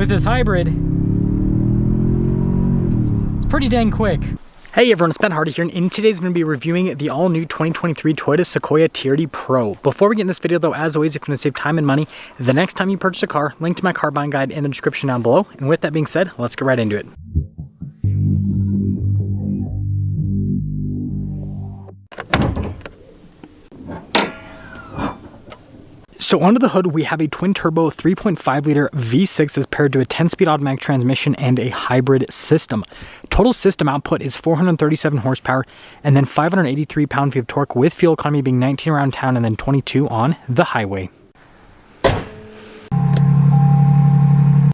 with this hybrid, it's pretty dang quick. Hey everyone, it's Ben Hardy here, and in today's going to be reviewing the all-new 2023 Toyota Sequoia TRD Pro. Before we get in this video though, as always, if you want to save time and money, the next time you purchase a car, link to my car buying guide in the description down below. And with that being said, let's get right into it. So under the hood, we have a twin-turbo 3.5 liter V6 as paired to a 10-speed automatic transmission and a hybrid system. Total system output is 437 horsepower and then 583 pound-feet of torque, with fuel economy being 19 around town and then 22 on the highway.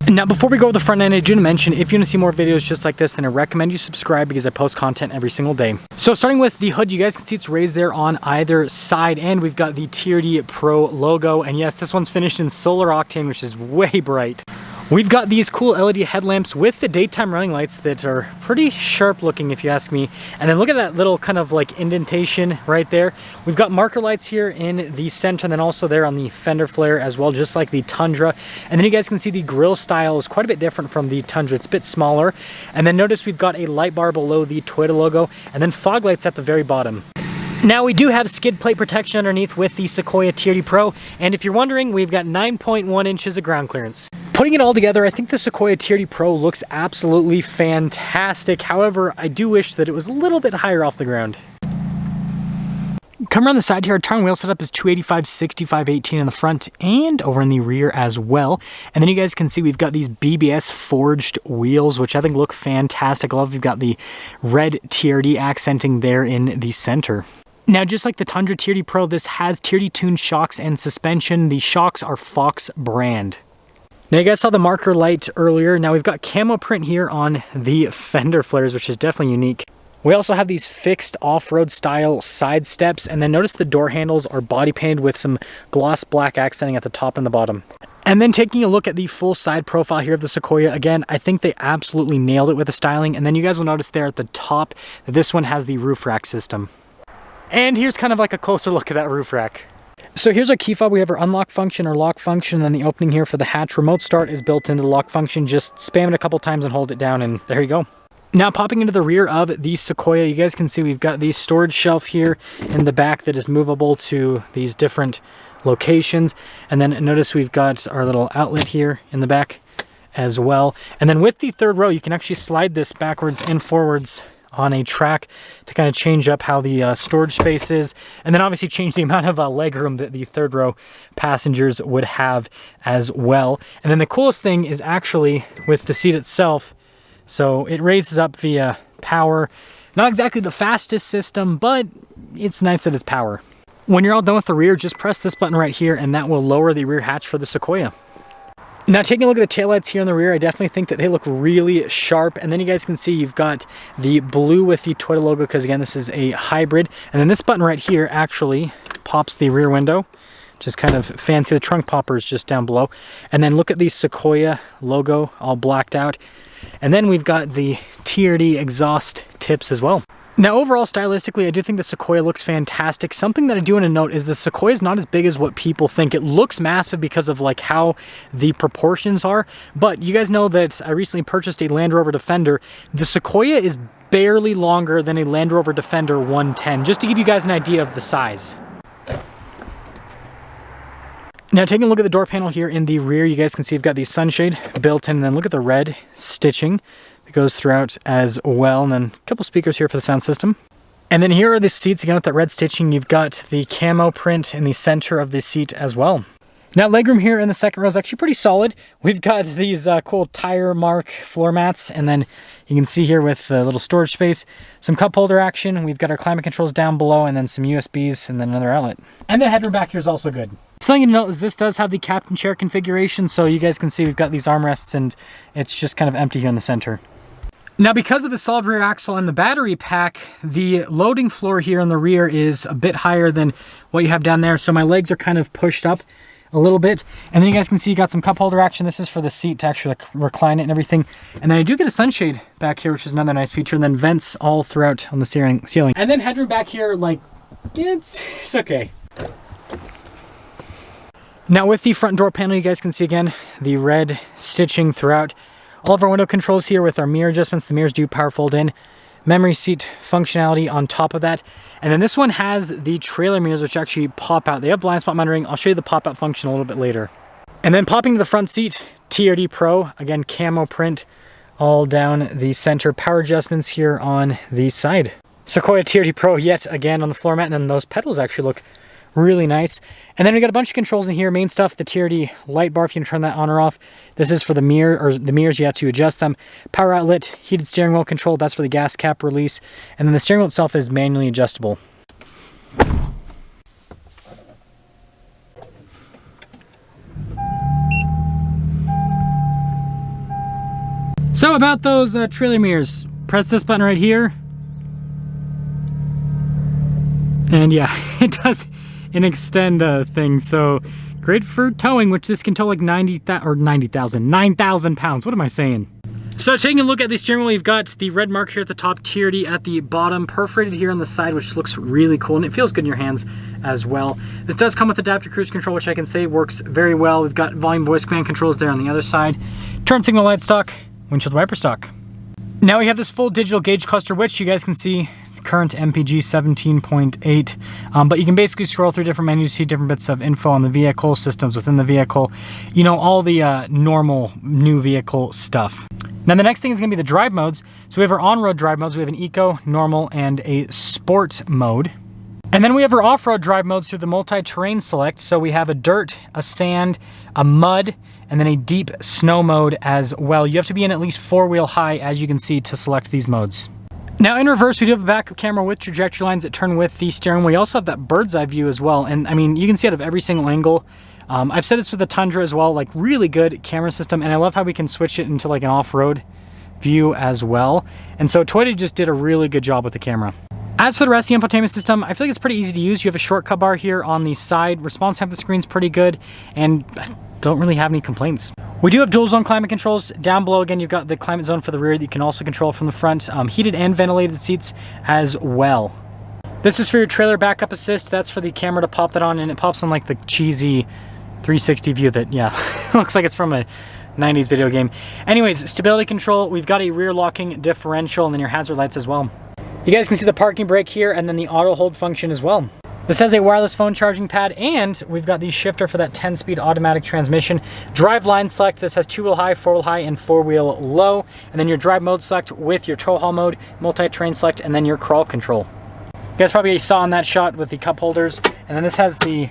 Now, before we go over the front end, I do want to mention, if you want to see more videos just like this, then I recommend you subscribe because I post content every single day. So starting with the hood, you guys can see it's raised there on either side, and we've got the TRD Pro logo. And yes, this one's finished in solar octane, which is way bright. We've got these cool LED headlamps with the daytime running lights that are pretty sharp looking if you ask me. And then look at that little kind of like indentation right there. We've got marker lights here in the center and then also there on the fender flare as well, just like the Tundra. And then you guys can see the grille style is quite a bit different from the Tundra. It's a bit smaller. And then notice we've got a light bar below the Toyota logo and then fog lights at the very bottom. Now we do have skid plate protection underneath with the Sequoia TRD Pro, and if you're wondering, we've got 9.1 inches of ground clearance. Putting it all together, I think the Sequoia TRD Pro looks absolutely fantastic. However, I do wish that it was a little bit higher off the ground. Come around the side here, our tire and wheel setup is 285/65/18 in the front and over in the rear as well. And then you guys can see we've got these BBS forged wheels, which I think look fantastic. I love you've got the red TRD accenting there in the center. Now, just like the Tundra TRD Pro, this has TRD tuned shocks and suspension. The shocks are Fox brand. Now, you guys saw the marker light earlier. Now, we've got camo print here on the fender flares, which is definitely unique. We also have these fixed off-road style side steps, and then notice the door handles are body painted with some gloss black accenting at the top and the bottom. And then taking a look at the full side profile here of the Sequoia, again, I think they absolutely nailed it with the styling. And then you guys will notice there at the top that this one has the roof rack system. And here's kind of like a closer look at that roof rack. So here's our key fob. We have our unlock function, our lock function, and then the opening here for the hatch. Remote start is built into the lock function. Just spam it a couple times and hold it down, and there you go. Now, popping into the rear of the Sequoia, you guys can see we've got the storage shelf here in the back that is movable to these different locations. And then notice we've got our little outlet here in the back as well. And then with the third row, you can actually slide this backwards and forwards on a track to kind of change up how the storage space is, and then obviously change the amount of leg room that the third row passengers would have as well. And then the coolest thing is actually with the seat itself. So it raises up via power. Not exactly the fastest system, but it's nice that it's power. When you're all done with the rear, just press this button right here and that will lower the rear hatch for the Sequoia. Now, taking a look at the taillights here in the rear, I definitely think that they look really sharp. And then you guys can see you've got the blue with the Toyota logo, because again, this is a hybrid. And then this button right here actually pops the rear window. Just kind of fancy. The trunk popper is just down below. And then look at the Sequoia logo all blacked out. And then we've got the TRD exhaust tips as well. Now, overall, stylistically, I do think the Sequoia looks fantastic. Something that I do want to note is the Sequoia is not as big as what people think. It looks massive because of like how the proportions are. But you guys know that I recently purchased a Land Rover Defender. The Sequoia is barely longer than a Land Rover Defender 110, just to give you guys an idea of the size. Now, taking a look at the door panel here in the rear, you guys can see you've got the sunshade built in, and then look at the red stitching that goes throughout as well, and then a couple speakers here for the sound system. And then here are the seats, again with that red stitching. You've got the camo print in the center of the seat as well. Now, legroom here in the second row is actually pretty solid. We've got these cool tire mark floor mats, and then you can see here with a little storage space, some cup holder action. We've got our climate controls down below, and then some USBs, and then another outlet. And the headroom back here is also good. Something to note is this does have the captain chair configuration, so you guys can see we've got these armrests, and it's just kind of empty here in the center. Now, because of the solid rear axle and the battery pack, the loading floor here in the rear is a bit higher than what you have down there, so my legs are kind of pushed up a little bit. And then you guys can see you got some cup holder action. This is for the seat to actually recline it and everything. And then I do get a sunshade back here, which is another nice feature, and then vents all throughout on the ceiling. And then headroom back here, like, it's okay. Now with the front door panel, you guys can see again the red stitching throughout. All of our window controls here with our mirror adjustments. The mirrors do power fold in. Memory seat functionality on top of that. And then this one has the trailer mirrors, which actually pop out. They have blind spot monitoring. I'll show you the pop out function a little bit later. And then popping to the front seat, TRD Pro, again, camo print all down the center. Power adjustments here on the side. Sequoia TRD Pro yet again on the floor mat, and then those pedals actually look really nice. And then we got a bunch of controls in here. Main stuff, the TRD light bar, if you can turn that on or off. This is for the mirror, or the mirrors, you have to adjust them. Power outlet, heated steering wheel control, that's for the gas cap release. And then the steering wheel itself is manually adjustable. So about those trailer mirrors, press this button right here. And yeah, it does an extend thing. So great for towing, which this can tow like 9,000 pounds. What am I saying? So taking a look at the steering wheel, you've got the red mark here at the top, TRD at the bottom, perforated here on the side, which looks really cool, and it feels good in your hands as well. This does come with adaptive cruise control, which I can say works very well. We've got volume voice command controls there on the other side. Turn signal light stock, windshield wiper stock. Now we have this full digital gauge cluster, which you guys can see current MPG 17.8, but you can basically scroll through different menus, see different bits of info on the vehicle, systems within the vehicle, you know, all the normal new vehicle stuff. Now the next thing is going to be the drive modes. So we have our on-road drive modes. We have an eco, normal, and a sport mode. And then we have our off-road drive modes through the multi-terrain select. So we have a dirt, a sand, a mud, and then a deep snow mode as well. You have to be in at least 4-wheel high, as you can see, to select these modes. Now in reverse, we do have a backup camera with trajectory lines that turn with the steering wheel. We also have that bird's eye view as well. And I mean, you can see out of every single angle. I've said this with the Tundra as well, like really good camera system. And I love how we can switch it into like an off-road view as well. And so Toyota just did a really good job with the camera. As for the rest of the infotainment system, I feel like it's pretty easy to use. You have a shortcut bar here on the side. Response time of the screen's pretty good, and I don't really have any complaints. We do have dual zone climate controls. Down below, again, you've got the climate zone for the rear that you can also control from the front. Heated and ventilated seats as well. This is for your trailer backup assist. That's for the camera to pop that on, and it pops on like the cheesy 360 view that, yeah, looks like it's from a 90s video game. Anyways, stability control. We've got a rear locking differential, and then your hazard lights as well. You guys can see the parking brake here, and then the auto hold function as well. This has a wireless phone charging pad, and we've got the shifter for that 10-speed automatic transmission. Drive line select. This has 2-wheel high, 4-wheel high, and 4-wheel low. And then your drive mode select with your tow haul mode, multi-terrain select, and then your crawl control. You guys probably saw in that shot with the cup holders. And then this has the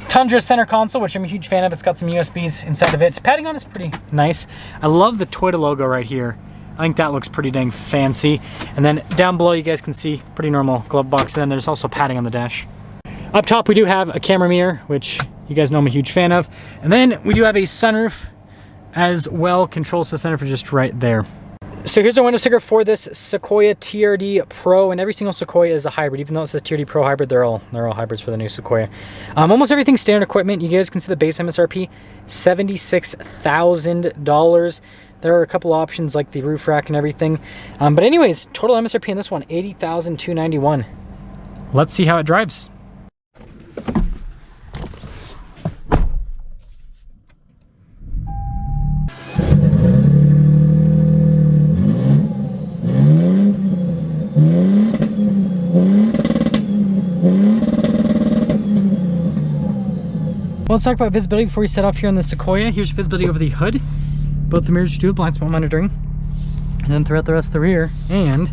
Tundra center console, which I'm a huge fan of. It's got some USBs inside of it. Padding on is pretty nice. I love the Toyota logo right here. I think that looks pretty dang fancy. And then down below, you guys can see pretty normal glove box. And then there's also padding on the dash. Up top, we do have a camera mirror, which you guys know I'm a huge fan of. And then we do have a sunroof as well. Controls the sunroof are just right there. So here's our window sticker for this Sequoia TRD Pro, and every single Sequoia is a hybrid. Even though it says TRD Pro hybrid, they're all hybrids for the new Sequoia. Almost everything's standard equipment. You guys can see the base MSRP, $76,000. There are a couple options like the roof rack and everything. But anyways, total MSRP in this one, $80,291. Let's see how it drives. Well, let's talk about visibility before we set off here on the Sequoia. Here's visibility over the hood. Both the mirrors do have blind spot monitoring. And then throughout the rest of the rear. And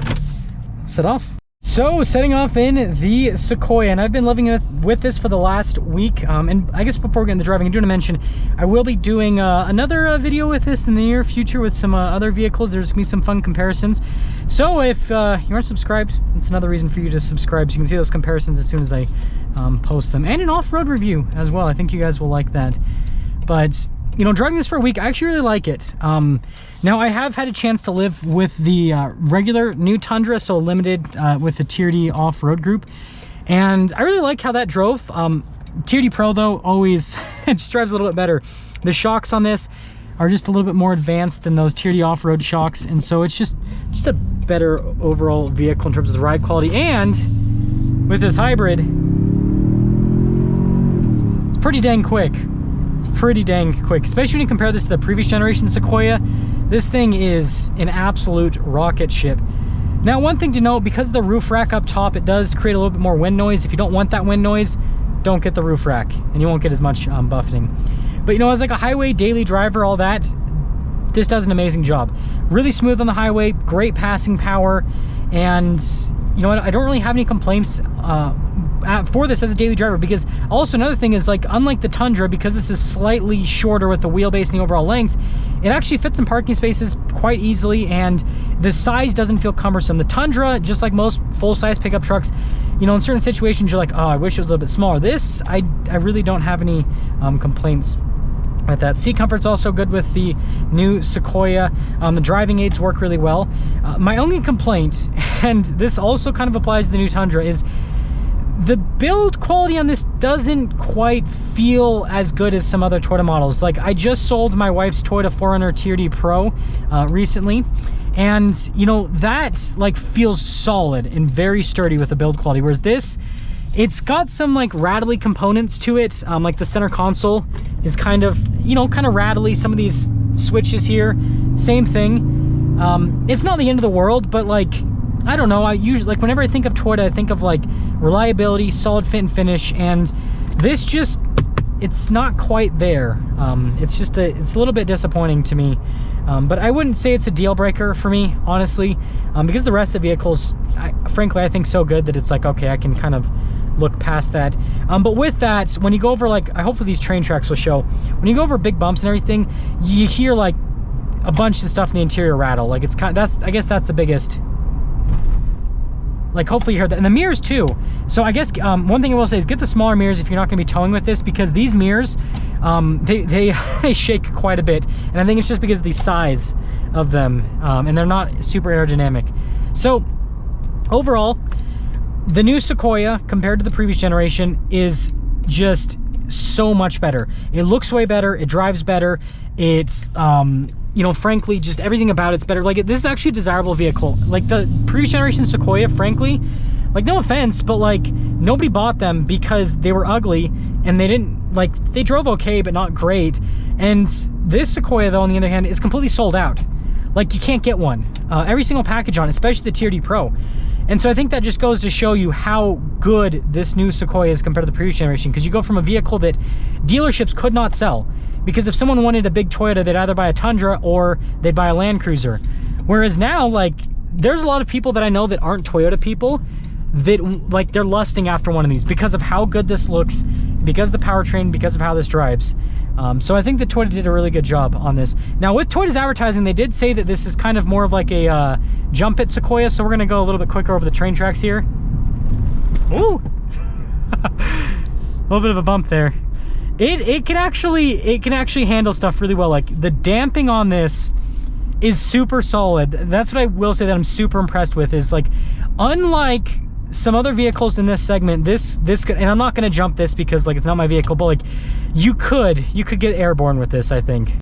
let's set off. So, setting off in the Sequoia, and I've been living with this for the last week. And I guess before we get into driving, I do want to mention, I will be doing another video with this in the near future with some other vehicles. There's going to be some fun comparisons. So if you aren't subscribed, it's another reason for you to subscribe, so you can see those comparisons as soon as I post them. And an off-road review as well. I think you guys will like that. But you know, driving this for a week, I actually really like it. Now, I have had a chance to live with the regular new Tundra, so limited with the TRD off-road group. And I really like how that drove. TRD Pro, though, always it just drives a little bit better. The shocks on this are just a little bit more advanced than those TRD off-road shocks. And so it's just a better overall vehicle in terms of the ride quality. And with this hybrid, it's pretty dang quick. It's pretty dang quick, especially when you compare this to the previous generation Sequoia. This thing is an absolute rocket ship. Now, one thing to note, because of the roof rack up top, it does create a little bit more wind noise. If you don't want that wind noise, don't get the roof rack, and you won't get as much buffeting. But you know, as like a highway daily driver, all that, this does an amazing job. Really smooth on the highway, great passing power, and you know what, I don't really have any complaints for this as a daily driver, because also another thing is, like, unlike the Tundra, because this is slightly shorter with the wheelbase and the overall length, it actually fits in parking spaces quite easily, and the size doesn't feel cumbersome. The Tundra, just like most full-size pickup trucks, you know, in certain situations you're like, oh, I wish it was a little bit smaller. This, I really don't have any complaints with that. Seat comfort's also good with the new Sequoia. The driving aids work really well. My only complaint, and this also kind of applies to the new Tundra, is the build quality on this doesn't quite feel as good as some other Toyota models. Like, I just sold my wife's Toyota 4Runner TRD Pro recently, and you know, that like feels solid and very sturdy with the build quality, whereas this, it's got some like rattly components to it. Like the center console is kind of, you know, kind of rattly. Some of these switches here, same thing. It's not the end of the world, but like, I don't know, I usually, like, whenever I think of Toyota, I think of like reliability, solid fit and finish, and this just, it's not quite there. It's just it's a little bit disappointing to me, but I wouldn't say it's a deal breaker for me, honestly, because the rest of the vehicles, frankly, I think so good that it's like, okay, I can kind of look past that. But with that, when you go over, like, hopefully these train tracks will show, when you go over big bumps and everything, you hear like a bunch of stuff in the interior rattle. Like, it's kind of, I guess that's the biggest, like, hopefully you heard that. And the mirrors too. So I guess one thing I will say is get the smaller mirrors if you're not going to be towing with this, because these mirrors, they shake quite a bit, and I think it's just because of the size of them, and they're not super aerodynamic. So overall, the new Sequoia compared to the previous generation is just so much better. It looks way better, it drives better, it's you know, frankly, just everything about it's better. Like, this is actually a desirable vehicle. Like, the previous generation Sequoia, frankly, like, no offense, but like, nobody bought them because they were ugly and they didn't, like, they drove okay but not great. And this Sequoia, though, on the other hand, is completely sold out. Like, you can't get one. Every single package on it, especially the TRD Pro. And so I think that just goes to show you how good this new Sequoia is compared to the previous generation, because you go from a vehicle that dealerships could not sell, because if someone wanted a big Toyota, they'd either buy a Tundra or they'd buy a Land Cruiser. Whereas now, like, there's a lot of people that I know that aren't Toyota people that, like, they're lusting after one of these because of how good this looks, because of the powertrain, because of how this drives. So I think that Toyota did a really good job on this. Now, with Toyota's advertising, they did say that this is kind of more of like a jump it Sequoia, so we're gonna go a little bit quicker over the train tracks here. Ooh! A little bit of a bump there. It can actually handle stuff really well. Like, the damping on this is super solid. That's what I will say that I'm super impressed with, is like, unlike some other vehicles in this segment, this could, and I'm not going to jump this because, like, it's not my vehicle, but like, you could get airborne with this, I think.